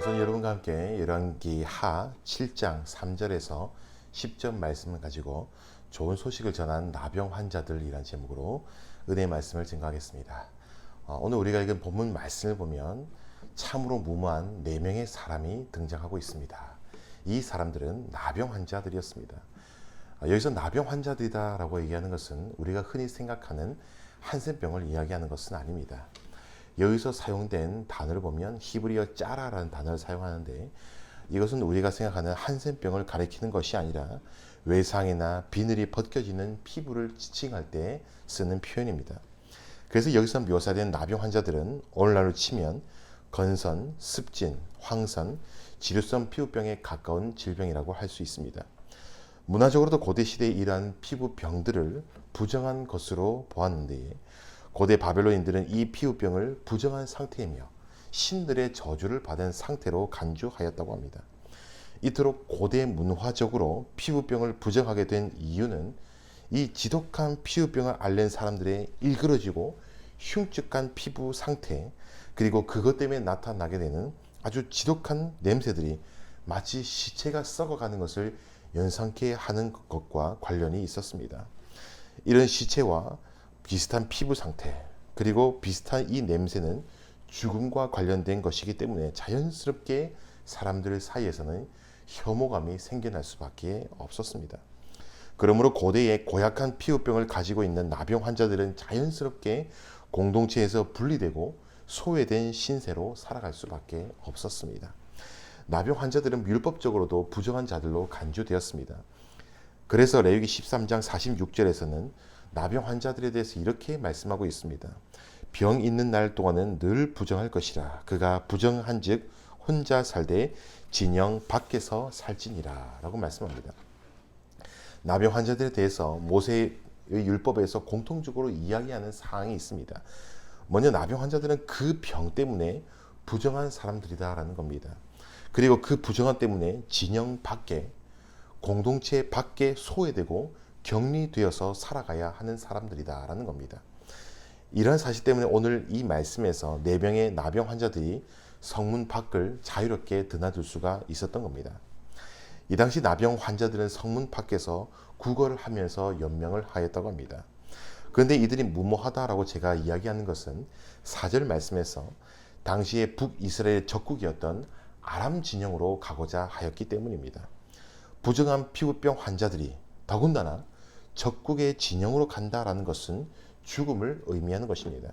저는 여러분과 함께 열왕기 하 7장 3절에서 10절 말씀을 가지고 좋은 소식을 전한 나병 환자들이라는 제목으로 은혜의 말씀을 증거하겠습니다. 오늘 우리가 읽은 본문 말씀을 보면 참으로 무모한 4명의 사람이 등장하고 있습니다. 이 사람들은 나병 환자들이었습니다. 여기서 나병 환자들이다 라고 얘기하는 것은 우리가 흔히 생각하는 한센병을 이야기하는 것은 아닙니다. 여기서 사용된 단어를 보면 히브리어 짜라라는 단어를 사용하는데, 이것은 우리가 생각하는 한센병을 가리키는 것이 아니라 외상이나 비늘이 벗겨지는 피부를 지칭할 때 쓰는 표현입니다. 그래서 여기서 묘사된 나병 환자들은 오늘날로 치면 건선, 습진, 황선, 지루성 피부병에 가까운 질병이라고 할 수 있습니다. 문화적으로도 고대 시대에 이러한 피부병들을 부정한 것으로 보았는데, 고대 바벨론인들은 이 피부병을 부정한 상태이며 신들의 저주를 받은 상태로 간주하였다고 합니다. 이토록 고대 문화적으로 피부병을 부정하게 된 이유는 이 지독한 피부병을 앓는 사람들의 일그러지고 흉측한 피부 상태, 그리고 그것 때문에 나타나게 되는 아주 지독한 냄새들이 마치 시체가 썩어가는 것을 연상케 하는 것과 관련이 있었습니다. 이런 시체와 비슷한 피부 상태, 그리고 비슷한 이 냄새는 죽음과 관련된 것이기 때문에 자연스럽게 사람들 사이에서는 혐오감이 생겨날 수밖에 없었습니다. 그러므로 고대의 고약한 피부병을 가지고 있는 나병 환자들은 자연스럽게 공동체에서 분리되고 소외된 신세로 살아갈 수밖에 없었습니다. 나병 환자들은 율법적으로도 부정한 자들로 간주되었습니다. 그래서 레위기 13장 46절에서는 나병 환자들에 대해서 이렇게 말씀하고 있습니다. 병 있는 날 동안은 늘 부정할 것이라. 그가 부정한 즉 혼자 살되 진영 밖에서 살지니라 라고 말씀합니다. 나병 환자들에 대해서 모세의 율법에서 공통적으로 이야기하는 사항이 있습니다. 먼저 나병 환자들은 그 병 때문에 부정한 사람들이다 라는 겁니다. 그리고 그 부정함 때문에 진영 밖에, 공동체 밖에 소외되고 격리되어서 살아가야 하는 사람들이다 라는 겁니다. 이러한 사실 때문에 오늘 이 말씀에서 4명의 나병 환자들이 성문 밖을 자유롭게 드나들 수가 있었던 겁니다. 이 당시 나병 환자들은 성문 밖에서 구걸을 하면서 연명을 하였다고 합니다. 그런데 이들이 무모하다라고 제가 이야기하는 것은 4절 말씀에서 당시의 북이스라엘 적국이었던 아람 진영으로 가고자 하였기 때문입니다. 부정한 피부병 환자들이 더군다나 적국의 진영으로 간다라는 것은 죽음을 의미하는 것입니다.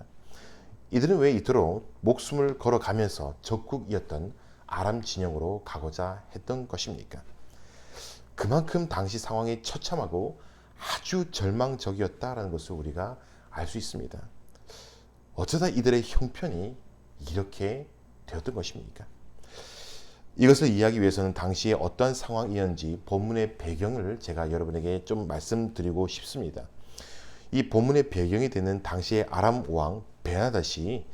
이들은 왜 이토록 목숨을 걸어가면서 적국이었던 아람 진영으로 가고자 했던 것입니까? 그만큼 당시 상황이 처참하고 아주 절망적이었다라는 것을 우리가 알 수 있습니다. 어쩌다 이들의 형편이 이렇게 되었던 것입니까? 이것을 이해하기 위해서는 당시에 어떠한 상황이었는지 본문의 배경을 제가 여러분에게 좀 말씀드리고 싶습니다. 이 본문의 배경이 되는 당시의 아람 왕 베나닷이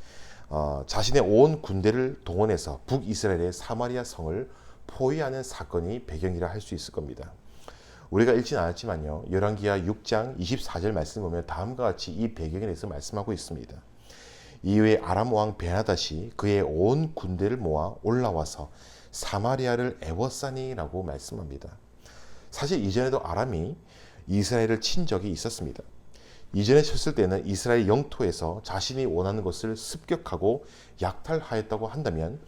자신의 온 군대를 동원해서 북이스라엘의 사마리아 성을 포위하는 사건이 배경이라 할 수 있을 겁니다. 우리가 읽진 않았지만요, 열왕기하 6장 24절 말씀 보면 다음과 같이 이 배경에 대해서 말씀하고 있습니다. 이후에 아람 왕 베나닷이 그의 온 군대를 모아 올라와서 사마리아를 애워싸니라고 말씀합니다. 사실 이전에도 아람이 이스라엘을 친 적이 있었습니다. 이전에 쳤을 때는 이스라엘 영토에서 자신이 원하는 것을 습격하고 약탈하였다고 한다면,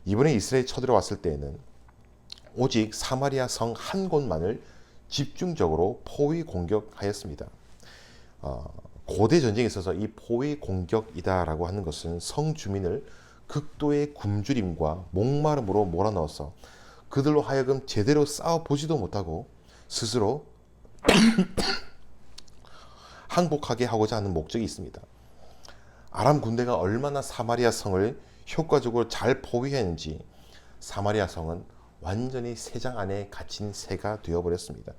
이번에 이스라엘이 쳐들어왔을 때에는 오직 사마리아 성 한 곳만을 집중적으로 포위 공격하였습니다. 고대 전쟁에 있어서 이 포위 공격이다라고 하는 것은 성 주민을 극도의 굶주림과 목마름으로 몰아넣어서 그들로 하여금 제대로 싸워보지도 못하고 스스로 항복하게 하고자 하는 목적이 있습니다. 아람 군대가 얼마나 사마리아 성을 효과적으로 잘 포위했는지 사마리아 성은 완전히 새장 안에 갇힌 새가 되어버렸습니다.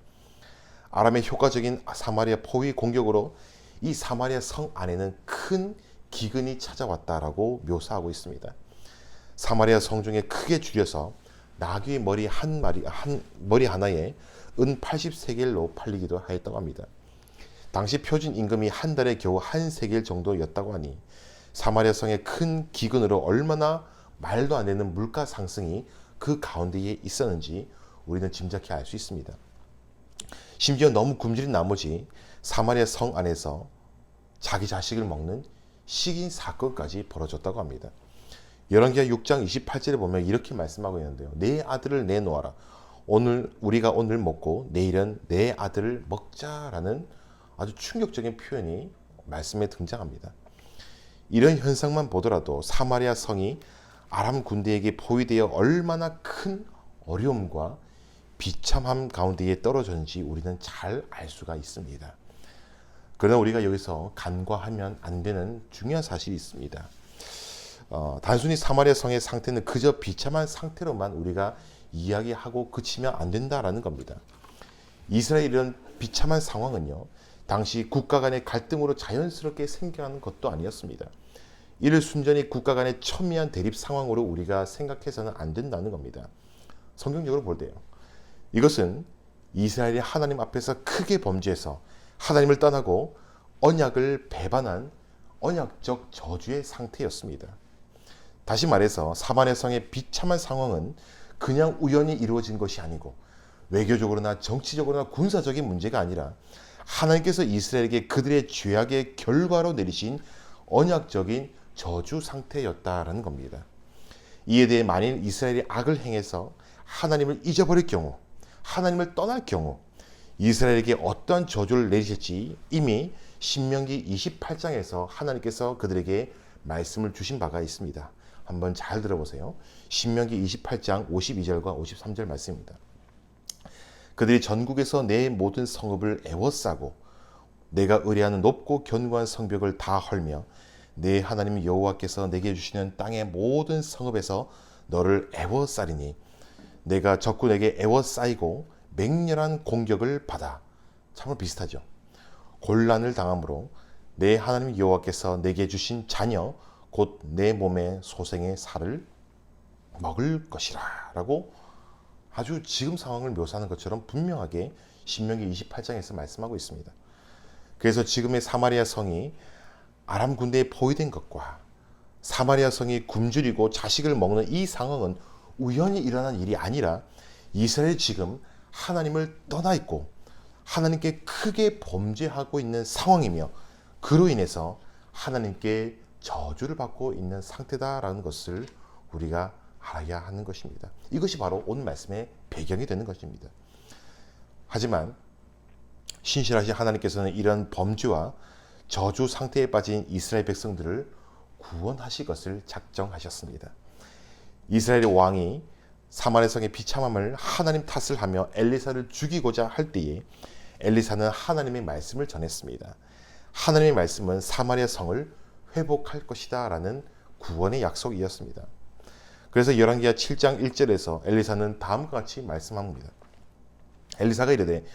아람의 효과적인 사마리아 포위 공격으로 이 사마리아 성 안에는 큰 기근이 찾아왔다라고 묘사하고 있습니다. 사마리아 성 중에 크게 줄여서 나귀의 머리 머리 하나에 은 80세겔로 팔리기도 하였다고 합니다. 당시 표준 임금이 한 달에 겨우 1세겔 정도였다고 하니 사마리아 성의 큰 기근으로 얼마나 말도 안 되는 물가 상승이 그 가운데에 있었는지 우리는 짐작해 알 수 있습니다. 심지어 너무 굶주린 나머지 사마리아 성 안에서 자기 자식을 먹는 식인 사건까지 벌어졌다고 합니다. 열왕기하 6장 28절에 보면 이렇게 말씀하고 있는데요. 내 아들을 내놓아라. 우리가 오늘 먹고 내일은 내 아들을 먹자라는 아주 충격적인 표현이 말씀에 등장합니다. 이런 현상만 보더라도 사마리아 성이 아람 군대에게 포위되어 얼마나 큰 어려움과 비참함 가운데에 떨어졌는지 우리는 잘 알 수가 있습니다. 그러나 우리가 여기서 간과하면 안 되는 중요한 사실이 있습니다. 단순히 사마리아 성의 상태는 그저 비참한 상태로만 우리가 이야기하고 그치면 안 된다라는 겁니다. 이스라엘의 이런 비참한 상황은요, 당시 국가 간의 갈등으로 자연스럽게 생겨나는 것도 아니었습니다. 이를 순전히 국가 간의 첨예한 대립 상황으로 우리가 생각해서는 안 된다는 겁니다. 성경적으로 볼 때요. 이것은 이스라엘이 하나님 앞에서 크게 범죄해서 하나님을 떠나고 언약을 배반한 언약적 저주의 상태였습니다. 다시 말해서 사마리아 성의 비참한 상황은 그냥 우연히 이루어진 것이 아니고 외교적으로나 정치적으로나 군사적인 문제가 아니라 하나님께서 이스라엘에게 그들의 죄악의 결과로 내리신 언약적인 저주 상태였다라는 겁니다. 이에 대해 만일 이스라엘이 악을 행해서 하나님을 잊어버릴 경우, 하나님을 떠날 경우 이스라엘에게 어떠한 저주를 내리실지 이미 신명기 28장에서 하나님께서 그들에게 말씀을 주신 바가 있습니다. 한번 잘 들어보세요. 신명기 28장 52절과 53절 말씀입니다. 그들이 전국에서 내 모든 성읍을 애워싸고 내가 의뢰하는 높고 견고한 성벽을 다 헐며 내 하나님 여호와께서 내게 주시는 땅의 모든 성읍에서 너를 애워싸리니 내가 적군에게 애워싸이고 맹렬한 공격을 받아. 참으로 비슷하죠. 곤란을 당함으로 내 하나님 여호와께서 내게 주신 자녀 곧 내 몸의 소생의 살을 먹을 것이라 라고 아주 지금 상황을 묘사하는 것처럼 분명하게 신명기 28장에서 말씀하고 있습니다. 그래서 지금의 사마리아 성이 아람 군대에 포위된 것과 사마리아 성이 굶주리고 자식을 먹는 이 상황은 우연히 일어난 일이 아니라 이스라엘이 지금 하나님을 떠나 있고 하나님께 크게 범죄하고 있는 상황이며 그로 인해서 하나님께 저주를 받고 있는 상태다라는 것을 우리가 알아야 하는 것입니다. 이것이 바로 오늘 말씀의 배경이 되는 것입니다. 하지만 신실하신 하나님께서는 이런 범죄와 저주 상태에 빠진 이스라엘 백성들을 구원하실 것을 작정하셨습니다. 이스라엘의 왕이 사마리아 성의 비참함을 하나님 탓을 하며 엘리사를 죽이고자 할 때에 엘리사는 하나님의 말씀을 전했습니다. 하나님의 말씀은 사마리아 성을 회복할 것이다 라는 구원의 약속이었습니다. 그래서 열왕기하 7장 1절에서 엘리사는 다음과 같이 말씀합니다. 엘리사가 이르되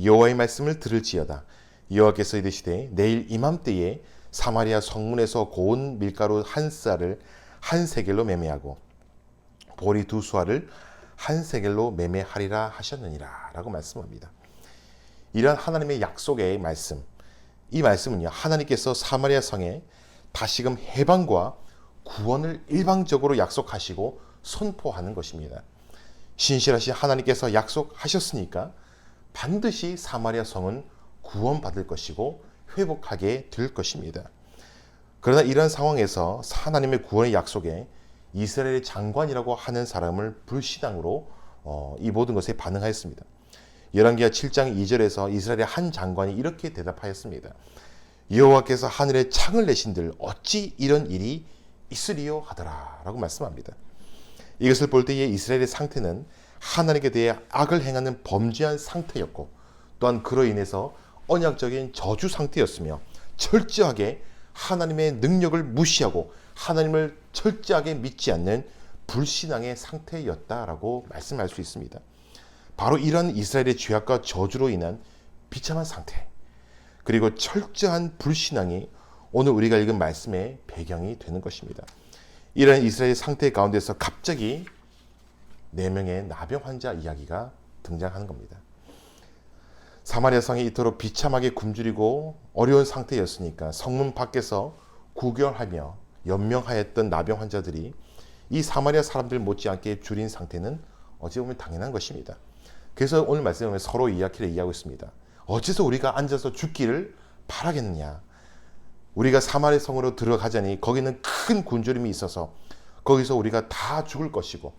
여호와의 말씀을 들을지어다. 여호와께서 이르시되 내일 이맘때에 사마리아 성문에서 고운 밀가루 한 쌀을 한 세겔로 매매하고 보리 두 수알을 한 세겔로 매매하리라 하셨느니라 라고 말씀합니다. 이러한 하나님의 약속의 말씀, 이 말씀은요, 하나님께서 사마리아 성에 다시금 해방과 구원을 일방적으로 약속하시고 선포하는 것입니다. 신실하신 하나님께서 약속하셨으니까 반드시 사마리아 성은 구원받을 것이고 회복하게 될 것입니다. 그러나 이런 상황에서 하나님의 구원의 약속에 이스라엘의 장관이라고 하는 사람을 불신앙으로 이 모든 것에 반응하였습니다. 열왕기하 7장 2절에서 이스라엘의 한 장관이 이렇게 대답하였습니다. 여호와께서 하늘에 창을 내신들 어찌 이런 일이 있으리요 하더라 라고 말씀합니다. 이것을 볼 때에 이스라엘의 상태는 하나님께 대해 악을 행하는 범죄한 상태였고 또한 그로 인해서 언약적인 저주 상태였으며 철저하게 하나님의 능력을 무시하고 하나님을 철저하게 믿지 않는 불신앙의 상태였다라고 말씀할 수 있습니다. 바로 이런 이스라엘의 죄악과 저주로 인한 비참한 상태 그리고 철저한 불신앙이 오늘 우리가 읽은 말씀의 배경이 되는 것입니다. 이런 이스라엘 상태 가운데서 갑자기 4명의 나병 환자 이야기가 등장하는 겁니다. 사마리아 성이 이토록 비참하게 굶주리고 어려운 상태였으니까 성문 밖에서 구경하며 연명하였던 나병 환자들이 이 사마리아 사람들 못지않게 줄인 상태는 어찌 보면 당연한 것입니다. 그래서 오늘 말씀에 보면 서로 이야기를 얘기하고 있습니다. 어째서 우리가 앉아서 죽기를 바라겠느냐. 우리가 사마리아 성으로 들어가자니 거기는 큰 굶주림이 있어서 거기서 우리가 다 죽을 것이고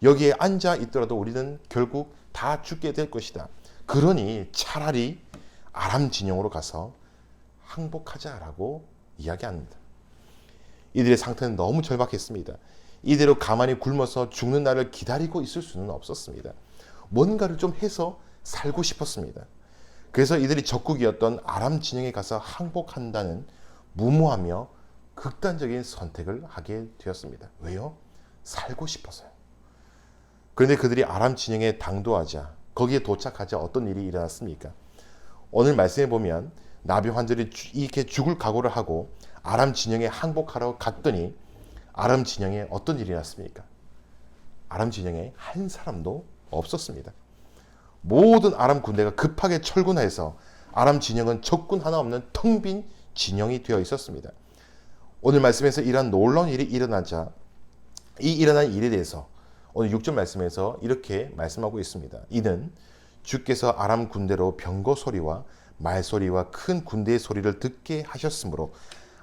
여기에 앉아 있더라도 우리는 결국 다 죽게 될 것이다. 그러니 차라리 아람 진영으로 가서 항복하자라고 이야기합니다. 이들의 상태는 너무 절박했습니다. 이대로 가만히 굶어서 죽는 날을 기다리고 있을 수는 없었습니다. 뭔가를 좀 해서 살고 싶었습니다. 그래서 이들이 적국이었던 아람 진영에 가서 항복한다는 무모하며 극단적인 선택을 하게 되었습니다. 왜요? 살고 싶어서요. 그런데 그들이 아람 진영에 당도하자, 거기에 도착하자 어떤 일이 일어났습니까? 오늘 말씀해 보면 나병 환자들이 이렇게 죽을 각오를 하고 아람 진영에 항복하러 갔더니 아람 진영에 어떤 일이 났습니까? 아람 진영에 한 사람도 없었습니다. 모든 아람 군대가 급하게 철군해서 아람 진영은 적군 하나 없는 텅 빈 진영이 되어 있었습니다. 오늘 말씀에서 이러한 놀라운 일이 일어나자 이 일어난 일에 대해서 오늘 6절 말씀에서 이렇게 말씀하고 있습니다. 이는 주께서 아람 군대로 병거 소리와 말소리와 큰 군대의 소리를 듣게 하셨으므로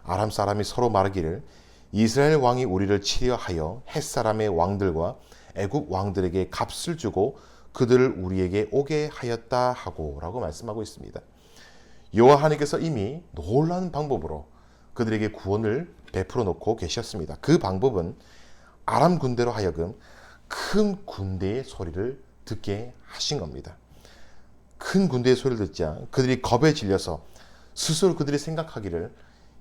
아람 사람이 서로 말하기를 이스라엘 왕이 우리를 치려 하여 헷 사람의 왕들과 애굽 왕들에게 값을 주고 그들을 우리에게 오게 하였다 하고 라고 말씀하고 있습니다. 여호와 하나님께서 이미 놀라운 방법으로 그들에게 구원을 베풀어 놓고 계셨습니다. 그 방법은 아람 군대로 하여금 큰 군대의 소리를 듣게 하신 겁니다. 큰 군대의 소리를 듣자 그들이 겁에 질려서 스스로 그들이 생각하기를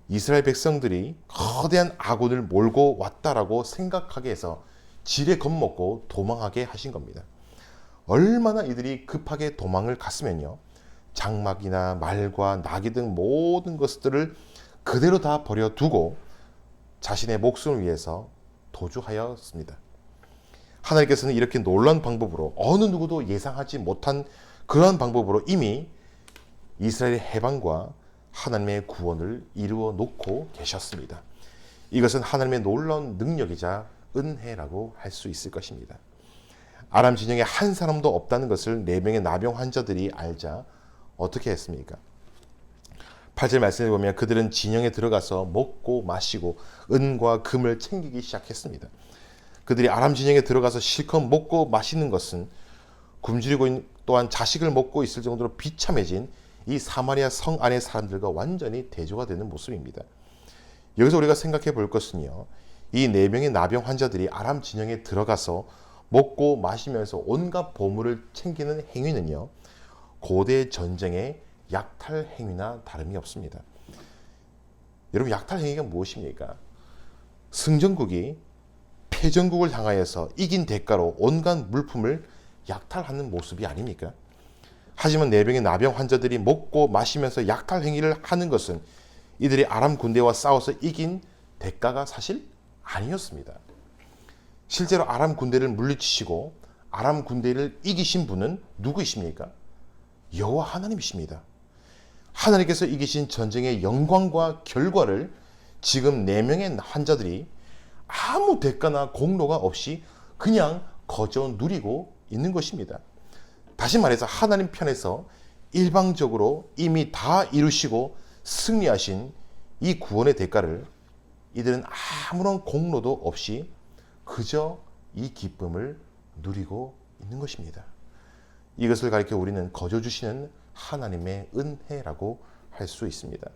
이스라엘 백성들이 거대한 아군을 몰고 왔다라고 생각하게 해서 지레 겁먹고 도망하게 하신 겁니다. 얼마나 이들이 급하게 도망을 갔으면요. 장막이나 말과 나귀 등 모든 것들을 그대로 다 버려두고 자신의 목숨을 위해서 도주하였습니다. 하나님께서는 이렇게 놀라운 방법으로 어느 누구도 예상하지 못한 그러한 방법으로 이미 이스라엘의 해방과 하나님의 구원을 이루어 놓고 계셨습니다. 이것은 하나님의 놀라운 능력이자 은혜라고 할 수 있을 것입니다. 아람 진영에 한 사람도 없다는 것을 4명의 나병 환자들이 알자 어떻게 했습니까? 8절 말씀을 보면 그들은 진영에 들어가서 먹고 마시고 은과 금을 챙기기 시작했습니다. 그들이 아람 진영에 들어가서 실컷 먹고 마시는 것은 굶주리고 또한 자식을 먹고 있을 정도로 비참해진 이 사마리아 성 안의 사람들과 완전히 대조가 되는 모습입니다. 여기서 우리가 생각해 볼 것은요. 이 4명의 나병 환자들이 아람 진영에 들어가서 먹고 마시면서 온갖 보물을 챙기는 행위는요. 고대 전쟁의 약탈 행위나 다름이 없습니다. 여러분 약탈 행위가 무엇입니까? 승전국이 패전국을 향하여서 이긴 대가로 온갖 물품을 약탈하는 모습이 아닙니까? 하지만 4명의 나병 환자들이 먹고 마시면서 약탈 행위를 하는 것은 이들이 아람 군대와 싸워서 이긴 대가가 사실 아니었습니다. 실제로 아람 군대를 물리치시고 아람 군대를 이기신 분은 누구이십니까? 여호와 하나님이십니다. 하나님께서 이기신 전쟁의 영광과 결과를 지금 4명의 환자들이 아무 대가나 공로가 없이 그냥 거저 누리고 있는 것입니다. 다시 말해서 하나님 편에서 일방적으로 이미 다 이루시고 승리하신 이 구원의 대가를 이들은 아무런 공로도 없이 그저 이 기쁨을 누리고 있는 것입니다. 이것을 가리켜 우리는 거저 주시는 하나님의 은혜라고 할 수 있습니다.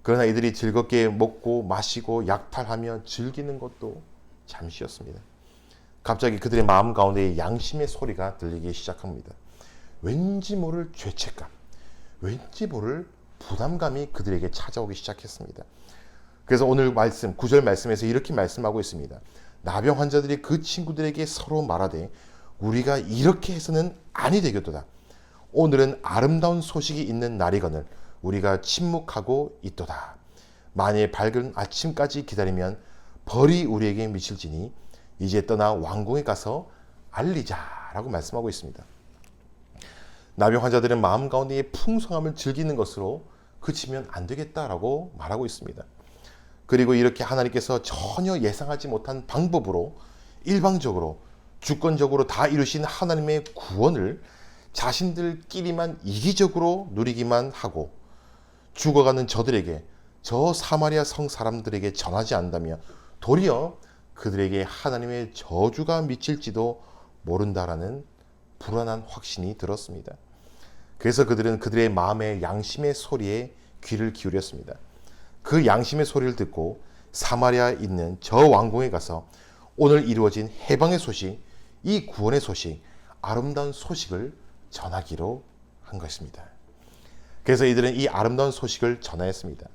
그러나 이들이 즐겁게 먹고 마시고 약탈하며 즐기는 것도 잠시였습니다. 갑자기 그들의 마음 가운데 양심의 소리가 들리기 시작합니다. 왠지 모를 죄책감, 왠지 모를 부담감이 그들에게 찾아오기 시작했습니다. 그래서 오늘 말씀, 9절 말씀에서 이렇게 말씀하고 있습니다. 나병 환자들이 그 친구들에게 서로 말하되 우리가 이렇게 해서는 아니 되겠도다. 오늘은 아름다운 소식이 있는 날이거늘 우리가 침묵하고 있도다. 만일 밝은 아침까지 기다리면 벌이 우리에게 미칠지니 이제 떠나 왕궁에 가서 알리자라고 말씀하고 있습니다. 나병 환자들은 마음 가운데의 풍성함을 즐기는 것으로 그치면 안 되겠다라고 말하고 있습니다. 그리고 이렇게 하나님께서 전혀 예상하지 못한 방법으로 일방적으로 주권적으로 다 이루신 하나님의 구원을 자신들끼리만 이기적으로 누리기만 하고 죽어가는 저들에게, 저 사마리아 성 사람들에게 전하지 않는다면 도리어 그들에게 하나님의 저주가 미칠지도 모른다라는 불안한 확신이 들었습니다. 그래서 그들은 그들의 마음의 양심의 소리에 귀를 기울였습니다. 그 양심의 소리를 듣고 사마리아에 있는 저 왕궁에 가서 오늘 이루어진 해방의 소식, 이 구원의 소식, 아름다운 소식을 전하기로 한 것입니다. 그래서 이들은 이 아름다운 소식을 전하였습니다.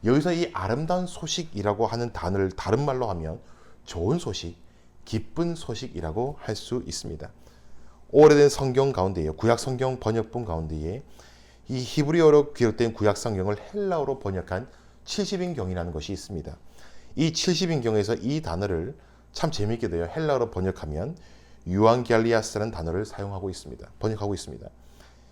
여기서 이 아름다운 소식이라고 하는 단어를 다른 말로 하면 좋은 소식, 기쁜 소식이라고 할 수 있습니다. 오래된 성경 가운데에, 구약 성경 번역본 가운데에 이 히브리어로 기록된 구약 성경을 헬라어로 번역한 70인경이라는 것이 있습니다. 이 70인경에서 이 단어를 참 재미있게도요, 헬라어로 번역하면 유앙겔리아스라는 단어를 사용하고 있습니다. 번역하고 있습니다.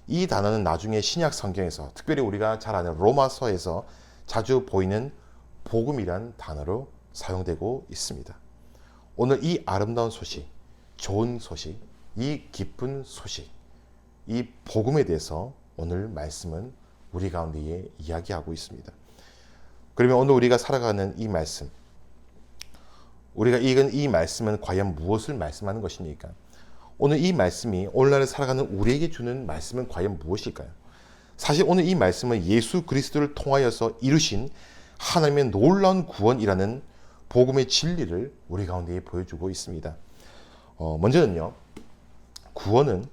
이 단어는 나중에 신약 성경에서, 특별히 우리가 잘 아는 로마서에서 자주 보이는 복음이란 단어로 사용되고 있습니다. 오늘 이 아름다운 소식, 좋은 소식, 이 기쁜 소식, 이 복음에 대해서 오늘 말씀은 우리 가운데에 이야기하고 있습니다. 그러면 오늘 우리가 살아가는 이 말씀, 우리가 읽은 이 말씀은 과연 무엇을 말씀하는 것입니까? 오늘 이 말씀이 오늘날 살아가는 우리에게 주는 말씀은 과연 무엇일까요? 사실 오늘 이 말씀은 예수 그리스도를 통하여서 이루신 하나님의 놀라운 구원이라는 복음의 진리를 우리 가운데 보여주고 있습니다. 먼저는요, 구원은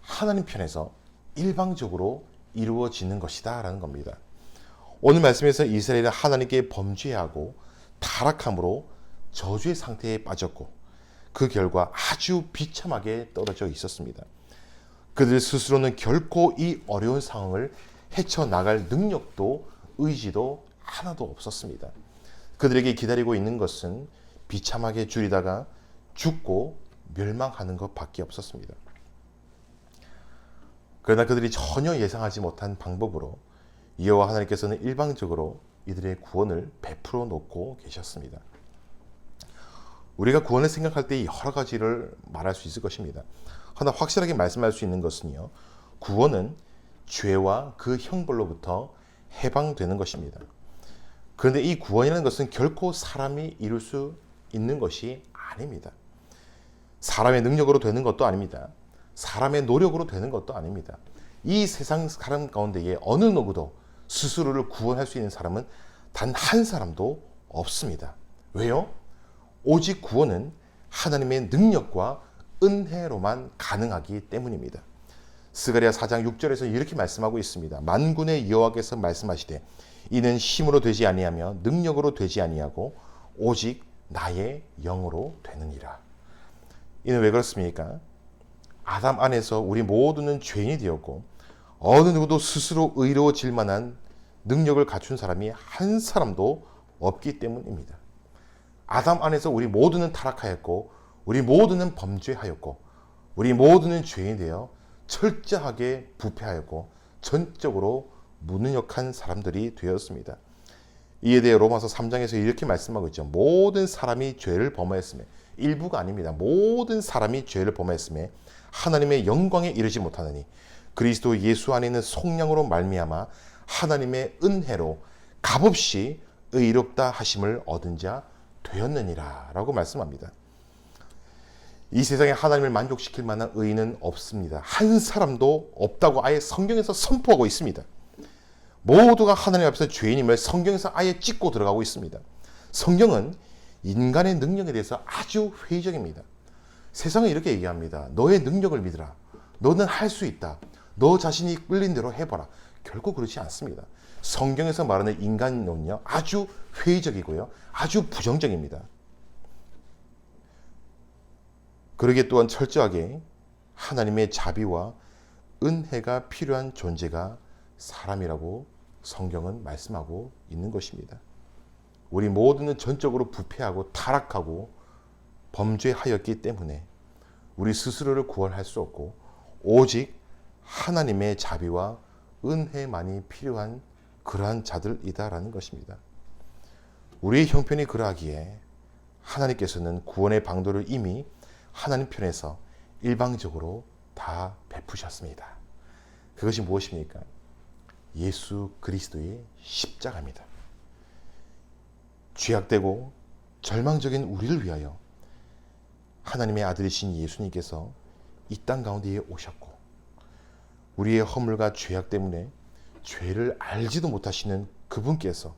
하나님 편에서 일방적으로 이루어지는 것이다 라는 겁니다. 오늘 말씀에서 이스라엘은 하나님께 범죄하고 타락함으로 저주의 상태에 빠졌고 그 결과 아주 비참하게 떨어져 있었습니다. 그들 스스로는 결코 이 어려운 상황을 헤쳐나갈 능력도 의지도 하나도 없었습니다. 그들에게 기다리고 있는 것은 비참하게 줄이다가 죽고 멸망하는 것밖에 없었습니다. 그러나 그들이 전혀 예상하지 못한 방법으로 여호와 하나님께서는 일방적으로 이들의 구원을 베풀어 놓고 계셨습니다. 우리가 구원을 생각할 때 여러 가지를 말할 수 있을 것입니다. 하나 확실하게 말씀할 수 있는 것은요, 구원은 죄와 그 형벌로부터 해방되는 것입니다. 그런데 이 구원이라는 것은 결코 사람이 이룰 수 있는 것이 아닙니다. 사람의 능력으로 되는 것도 아닙니다. 사람의 노력으로 되는 것도 아닙니다. 이 세상 사람 가운데에 어느 누구도 스스로를 구원할 수 있는 사람은 단 한 사람도 없습니다. 왜요? 오직 구원은 하나님의 능력과 은혜로만 가능하기 때문입니다. 스가랴 4장 6절에서 이렇게 말씀하고 있습니다. 만군의 여호와께서 말씀하시되 이는 힘으로 되지 아니하며 능력으로 되지 아니하고 오직 나의 영으로 되느니라. 이는 왜 그렇습니까? 아담 안에서 우리 모두는 죄인이 되었고 어느 누구도 스스로 의로워질 만한 능력을 갖춘 사람이 한 사람도 없기 때문입니다. 아담 안에서 우리 모두는 타락하였고 우리 모두는 범죄하였고 우리 모두는 죄인이 되어 철저하게 부패하였고 전적으로 무능력한 사람들이 되었습니다. 이에 대해 로마서 3장에서 이렇게 말씀하고 있죠. 모든 사람이 죄를 범하였으며, 일부가 아닙니다. 모든 사람이 죄를 범하였으며 하나님의 영광에 이르지 못하느니 그리스도 예수 안에 있는 속량으로 말미암아 하나님의 은혜로 값없이 의롭다 하심을 얻은 자 되었느니라 라고 말씀합니다. 이 세상에 하나님을 만족시킬 만한 의인은 없습니다. 한 사람도 없다고 아예 성경에서 선포하고 있습니다. 모두가 하나님 앞에서 죄인임을 성경에서 아예 찍고 들어가고 있습니다. 성경은 인간의 능력에 대해서 아주 회의적입니다. 세상은 이렇게 얘기합니다. 너의 능력을 믿으라. 너는 할 수 있다. 너 자신이 끌린 대로 해봐라. 결코 그렇지 않습니다. 성경에서 말하는 인간론은요, 아주 회의적이고요, 아주 부정적입니다. 그러기에 또한 철저하게 하나님의 자비와 은혜가 필요한 존재가 사람이라고 성경은 말씀하고 있는 것입니다. 우리 모두는 전적으로 부패하고 타락하고 범죄하였기 때문에 우리 스스로를 구원할 수 없고 오직 하나님의 자비와 은혜만이 필요한 그러한 자들이다라는 것입니다. 우리의 형편이 그러하기에 하나님께서는 구원의 방도를 이미 하나님 편에서 일방적으로 다 베푸셨습니다. 그것이 무엇입니까? 예수 그리스도의 십자가입니다. 죄악되고 절망적인 우리를 위하여 하나님의 아들이신 예수님께서 이 땅 가운데에 오셨고, 우리의 허물과 죄악 때문에 죄를 알지도 못하시는 그분께서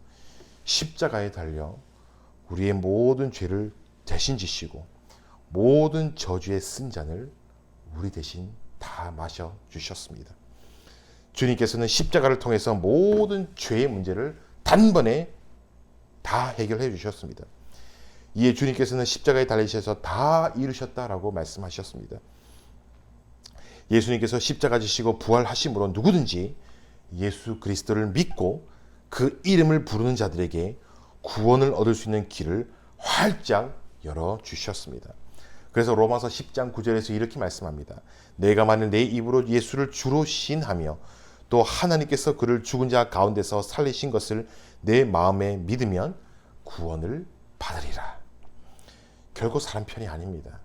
십자가에 달려 우리의 모든 죄를 대신 지시고 모든 저주의 쓴 잔을 우리 대신 다 마셔 주셨습니다. 주님께서는 십자가를 통해서 모든 죄의 문제를 단번에 다 해결해 주셨습니다. 이에 주님께서는 십자가에 달리셔서 다 이루셨다라고 말씀하셨습니다. 예수님께서 십자가 지시고 부활하심으로 누구든지 예수 그리스도를 믿고 그 이름을 부르는 자들에게 구원을 얻을 수 있는 길을 활짝 열어주셨습니다. 그래서 로마서 10장 9절에서 이렇게 말씀합니다. 내가 만일 내 입으로 예수를 주로 시인하며 또 하나님께서 그를 죽은 자 가운데서 살리신 것을 내 마음에 믿으면 구원을 받으리라. 결코 사람 편이 아닙니다.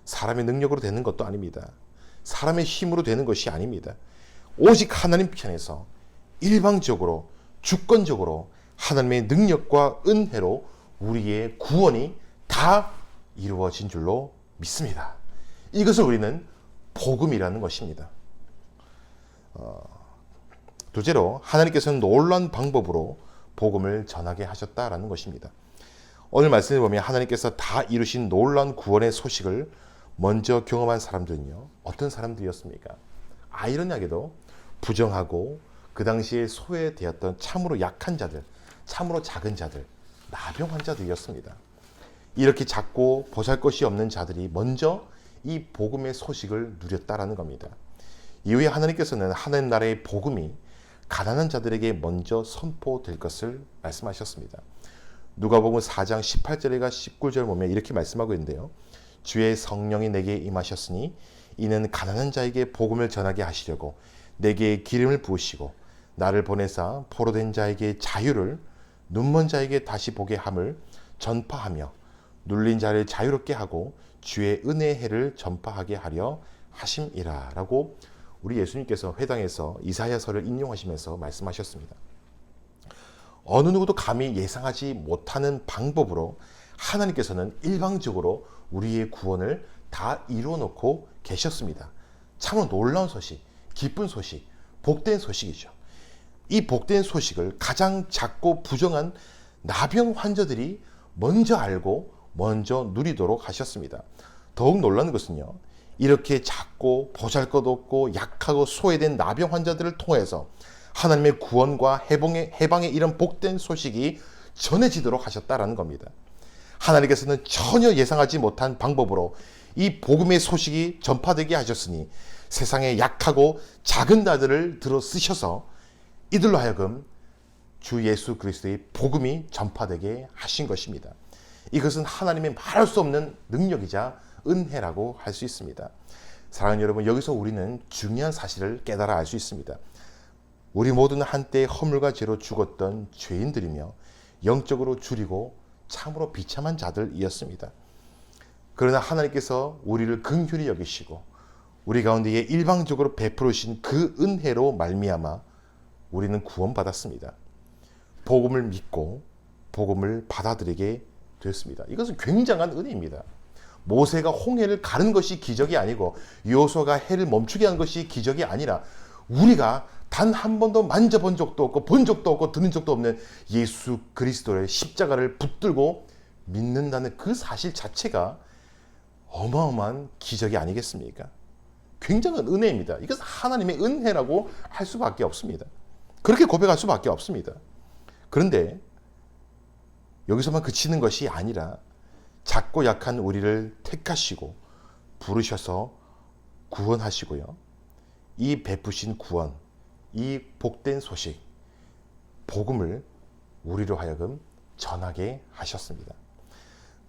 사람의 능력으로 되는 것도 아닙니다. 사람의 힘으로 되는 것이 아닙니다. 오직 하나님 편에서 일방적으로 주권적으로 하나님의 능력과 은혜로 우리의 구원이 다 이루어진 줄로 믿습니다. 이것을 우리는 복음이라는 것입니다. 둘째로 하나님께서는 놀라운 방법으로 복음을 전하게 하셨다라는 것입니다. 오늘 말씀을 보면 하나님께서 다 이루신 놀라운 구원의 소식을 먼저 경험한 사람들은요, 어떤 사람들이었습니까? 아이러니하게도 부정하고 그 당시에 소외되었던 참으로 약한 자들, 참으로 작은 자들, 나병 환자들이었습니다. 이렇게 작고 보잘것이 없는 자들이 먼저 이 복음의 소식을 누렸다라는 겁니다. 이후에 하나님께서는 하나님 나라의 복음이 가난한 자들에게 먼저 선포될 것을 말씀하셨습니다. 누가복음 4장 18절과 19절 보면 이렇게 말씀하고 있는데요. 주의 성령이 내게 임하셨으니 이는 가난한 자에게 복음을 전하게 하시려고 내게 기름을 부으시고 나를 보내사 포로된 자에게 자유를, 눈먼 자에게 다시 보게 함을 전파하며 눌린 자를 자유롭게 하고 주의 은혜의 해를 전파하게 하려 하심이라 라고 우리 예수님께서 회당에서 이사야서를 인용하시면서 말씀하셨습니다. 어느 누구도 감히 예상하지 못하는 방법으로 하나님께서는 일방적으로 우리의 구원을 다 이루어 놓고 계셨습니다. 참으로 놀라운 소식, 기쁜 소식, 복된 소식이죠. 이 복된 소식을 가장 작고 부정한 나병 환자들이 먼저 알고 먼저 누리도록 하셨습니다. 더욱 놀라운 것은요, 이렇게 작고 보잘것없고 약하고 소외된 나병 환자들을 통해서 하나님의 구원과 해방의 이런 복된 소식이 전해지도록 하셨다라는 겁니다. 하나님께서는 전혀 예상하지 못한 방법으로 이 복음의 소식이 전파되게 하셨으니 세상에 약하고 작은 자들을 들어 쓰셔서 이들로 하여금 주 예수 그리스도의 복음이 전파되게 하신 것입니다. 이것은 하나님의 말할 수 없는 능력이자 은혜라고 할 수 있습니다. 사랑하는 여러분, 여기서 우리는 중요한 사실을 깨달아 알 수 있습니다. 우리 모두는 한때 허물과 죄로 죽었던 죄인들이며 영적으로 줄이고 참으로 비참한 자들이었습니다. 그러나 하나님께서 우리를 긍휼히 여기시고 우리 가운데에 일방적으로 베푸르신 그 은혜로 말미암아 우리는 구원받았습니다. 복음을 믿고 복음을 받아들이게 되었습니다. 이것은 굉장한 은혜입니다. 모세가 홍해를 가른 것이 기적이 아니고 여호수아가 해를 멈추게 한 것이 기적이 아니라 우리가 단 한 번도 만져본 적도 없고 본 적도 없고 들은 적도 없는 예수 그리스도의 십자가를 붙들고 믿는다는 그 사실 자체가 어마어마한 기적이 아니겠습니까? 굉장한 은혜입니다. 이것은 하나님의 은혜라고 할 수밖에 없습니다. 그렇게 고백할 수밖에 없습니다. 그런데 여기서만 그치는 것이 아니라 작고 약한 우리를 택하시고 부르셔서 구원하시고요. 이 베푸신 구원, 이 복된 소식, 복음을 우리로 하여금 전하게 하셨습니다.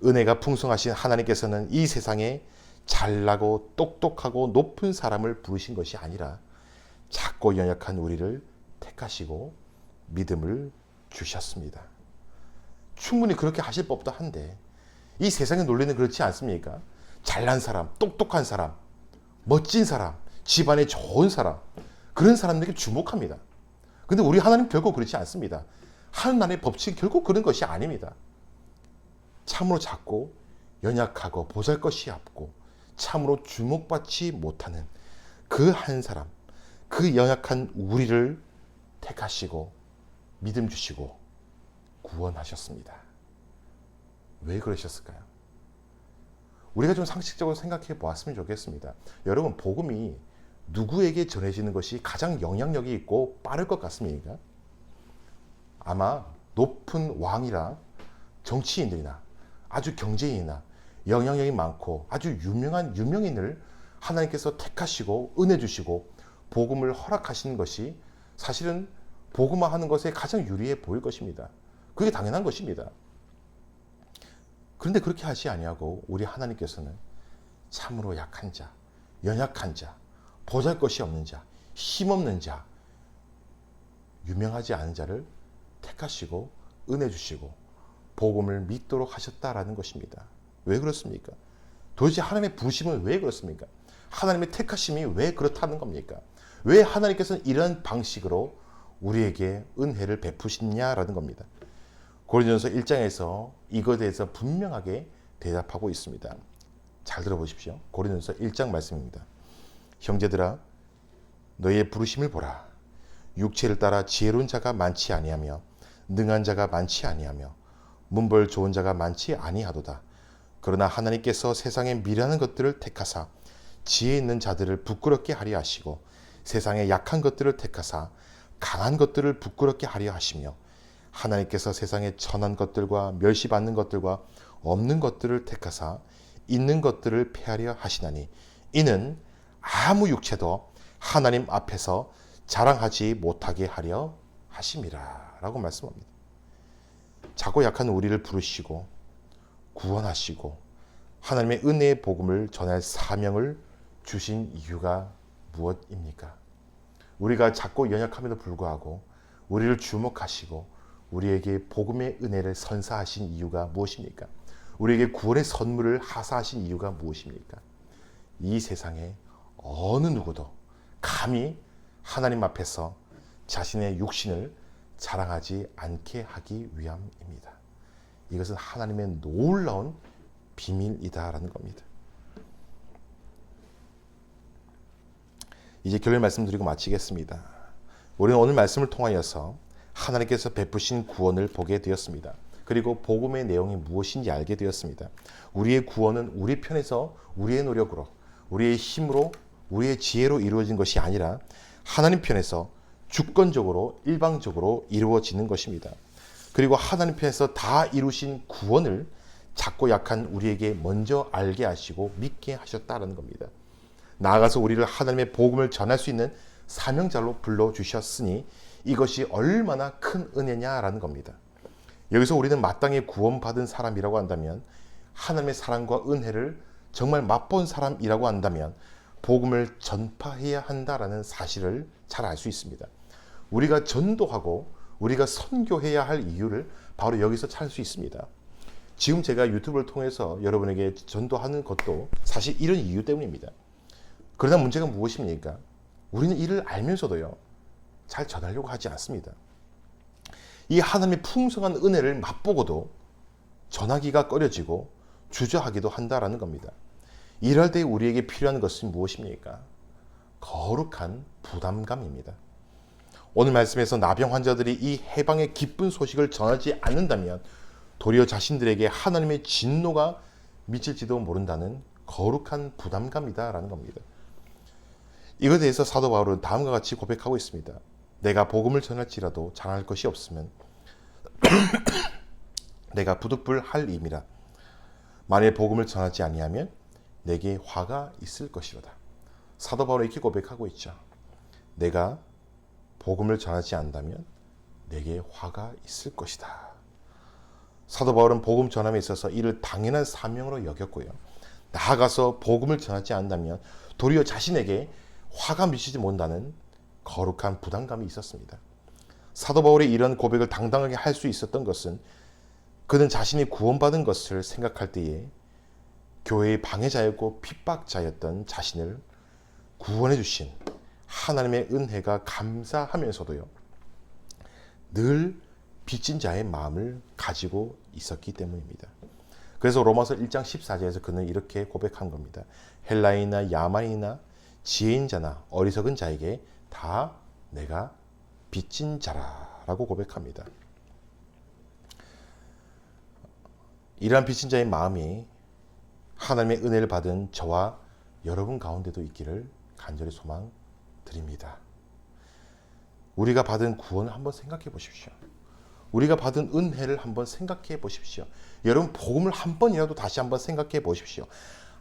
은혜가 풍성하신 하나님께서는 이 세상에 잘나고 똑똑하고 높은 사람을 부르신 것이 아니라 작고 연약한 우리를 택하시고 믿음을 주셨습니다. 충분히 그렇게 하실 법도 한데 이 세상의 논리는 그렇지 않습니까? 잘난 사람, 똑똑한 사람, 멋진 사람, 집안에 좋은 사람, 그런 사람들에게 주목합니다. 근데 우리 하나님 결코 그렇지 않습니다. 하나님의 법칙이 결코 그런 것이 아닙니다. 참으로 작고 연약하고 보잘것이 없고 참으로 주목받지 못하는 그 한 사람, 그 연약한 우리를 택하시고 믿음 주시고 구원하셨습니다. 왜 그러셨을까요? 우리가 좀 상식적으로 생각해 보았으면 좋겠습니다. 여러분, 복음이 누구에게 전해지는 것이 가장 영향력이 있고 빠를 것 같습니까? 아마 높은 왕이나 정치인들이나 아주 경제인이나 영향력이 많고 아주 유명한 유명인을 하나님께서 택하시고 은혜 주시고 복음을 허락하시는 것이 사실은 복음화하는 것에 가장 유리해 보일 것입니다. 그게 당연한 것입니다. 그런데 그렇게 하지 아니하고 우리 하나님께서는 참으로 약한 자, 연약한 자, 보잘것이 없는 자, 힘없는 자, 유명하지 않은 자를 택하시고 은혜 주시고 복음을 믿도록 하셨다라는 것입니다. 왜 그렇습니까? 도대체 하나님의 부르심은 왜 그렇습니까? 하나님의 택하심이 왜 그렇다는 겁니까? 왜 하나님께서는 이런 방식으로 우리에게 은혜를 베푸시냐라는 겁니다. 고린도전서 1장에서 이것에 대해서 분명하게 대답하고 있습니다. 잘 들어보십시오. 고린도전서 1장 말씀입니다. 형제들아, 너희의 부르심을 보라. 육체를 따라 지혜로운 자가 많지 아니하며 능한 자가 많지 아니하며 문벌 좋은 자가 많지 아니하도다. 그러나 하나님께서 세상에 미련한 것들을 택하사 지혜 있는 자들을 부끄럽게 하려 하시고 세상에 약한 것들을 택하사 강한 것들을 부끄럽게 하려 하시며 하나님께서 세상에 천한 것들과 멸시받는 것들과 없는 것들을 택하사 있는 것들을 폐하려 하시나니 이는 아무 육체도 하나님 앞에서 자랑하지 못하게 하려 하심이라 라고 말씀합니다. 작고 약한 우리를 부르시고 구원하시고 하나님의 은혜의 복음을 전할 사명을 주신 이유가 무엇입니까? 우리가 작고 연약함에도 불구하고 우리를 주목하시고 우리에게 복음의 은혜를 선사하신 이유가 무엇입니까? 우리에게 구원의 선물을 하사하신 이유가 무엇입니까? 이 세상에 어느 누구도 감히 하나님 앞에서 자신의 육신을 자랑하지 않게 하기 위함입니다. 이것은 하나님의 놀라운 비밀이다라는 겁니다. 이제 결론 말씀드리고 마치겠습니다. 우리는 오늘 말씀을 통하여서 하나님께서 베푸신 구원을 보게 되었습니다. 그리고 복음의 내용이 무엇인지 알게 되었습니다. 우리의 구원은 우리 편에서 우리의 노력으로, 우리의 힘으로, 우리의 지혜로 이루어진 것이 아니라 하나님 편에서 주권적으로, 일방적으로 이루어지는 것입니다. 그리고 하나님 편에서 다 이루신 구원을 작고 약한 우리에게 먼저 알게 하시고 믿게 하셨다는 겁니다. 나아가서 우리를 하나님의 복음을 전할 수 있는 사명자로 불러주셨으니 이것이 얼마나 큰 은혜냐라는 겁니다. 여기서 우리는 마땅히 구원받은 사람이라고 한다면, 하나님의 사랑과 은혜를 정말 맛본 사람이라고 한다면 복음을 전파해야 한다라는 사실을 잘 알 수 있습니다. 우리가 전도하고 우리가 선교해야 할 이유를 바로 여기서 찾을 수 있습니다. 지금 제가 유튜브를 통해서 여러분에게 전도하는 것도 사실 이런 이유 때문입니다. 그러나 문제가 무엇입니까? 우리는 이를 알면서도요, 잘 전하려고 하지 않습니다. 이 하나님의 풍성한 은혜를 맛보고도 전하기가 꺼려지고 주저하기도 한다라는 겁니다. 이럴 때 우리에게 필요한 것은 무엇입니까? 거룩한 부담감입니다. 오늘 말씀에서 나병 환자들이 이 해방의 기쁜 소식을 전하지 않는다면 도리어 자신들에게 하나님의 진노가 미칠지도 모른다는 거룩한 부담감이다라는 겁니다. 이것에 대해서 사도 바울은 다음과 같이 고백하고 있습니다. 내가 복음을 전할지라도 자랑할 것이 없으면 내가 부득불할 임이라. 만일 복음을 전하지 아니하면 내게 화가 있을 것이로다. 사도 바울은 이렇게 고백하고 있죠. 내가 복음을 전하지 않는다면 내게 화가 있을 것이다. 사도 바울은 복음 전함에 있어서 이를 당연한 사명으로 여겼고요. 나아가서 복음을 전하지 않는다면 도리어 자신에게 화가 미치지 못한다는 거룩한 부담감이 있었습니다. 사도 바울의 이런 고백을 당당하게 할 수 있었던 것은 그는 자신이 구원받은 것을 생각할 때에 교회의 방해자였고 핍박자였던 자신을 구원해 주신 하나님의 은혜가 감사하면서도요, 늘 빚진 자의 마음을 가지고 있었기 때문입니다. 그래서 로마서 1장 14절에서 그는 이렇게 고백한 겁니다. 헬라인이나 야만이나 지혜인 자나 어리석은 자에게 다 내가 빚진 자라라고 고백합니다. 이러한 빚진 자의 마음이 하나님의 은혜를 받은 저와 여러분 가운데도 있기를 간절히 소망드립니다. 우리가 받은 구원을 한번 생각해 보십시오. 우리가 받은 은혜를 한번 생각해 보십시오. 여러분, 복음을 한 번이라도 다시 한번 생각해 보십시오.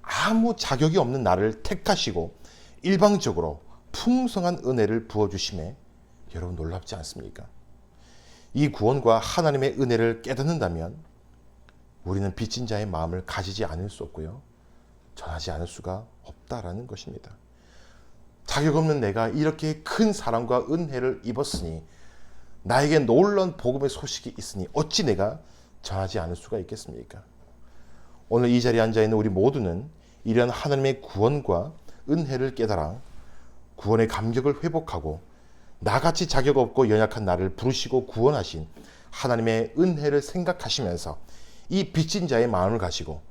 아무 자격이 없는 나를 택하시고 일방적으로 풍성한 은혜를 부어주심에 여러분 놀랍지 않습니까? 이 구원과 하나님의 은혜를 깨닫는다면 우리는 빚진 자의 마음을 가지지 않을 수 없고요, 전하지 않을 수가 없다라는 것입니다. 자격 없는 내가 이렇게 큰 사랑과 은혜를 입었으니, 나에게 놀라운 복음의 소식이 있으니 어찌 내가 전하지 않을 수가 있겠습니까? 오늘 이 자리에 앉아있는 우리 모두는 이러한 하나님의 구원과 은혜를 깨달아 구원의 감격을 회복하고 나같이 자격 없고 연약한 나를 부르시고 구원하신 하나님의 은혜를 생각하시면서 이 빚진 자의 마음을 가지고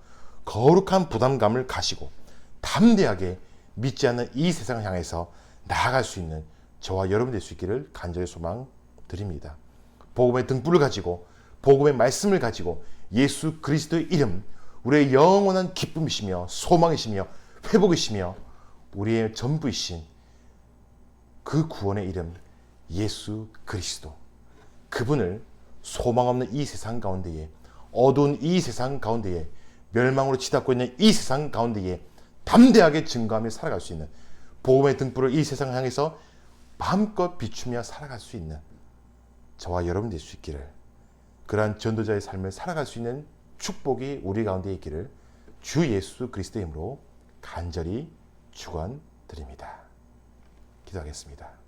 거룩한 부담감을 가지고 담대하게 믿지 않는 이 세상을 향해서 나아갈 수 있는 저와 여러분 될 수 있기를 간절히 소망드립니다. 복음의 등불을 가지고 복음의 말씀을 가지고 예수 그리스도의 이름, 우리의 영원한 기쁨이시며 소망이시며 회복이시며 우리의 전부이신 그 구원의 이름 예수 그리스도, 그분을 소망 없는 이 세상 가운데에, 어두운 이 세상 가운데에, 멸망으로 치닫고 있는 이 세상 가운데에 담대하게 증거하며 살아갈 수 있는, 복음의 등불을 이 세상을 향해서 마음껏 비추며 살아갈 수 있는 저와 여러분 될 수 있기를, 그러한 전도자의 삶을 살아갈 수 있는 축복이 우리 가운데 있기를 주 예수 그리스도의 이름으로 간절히 축원드립니다. 기도하겠습니다.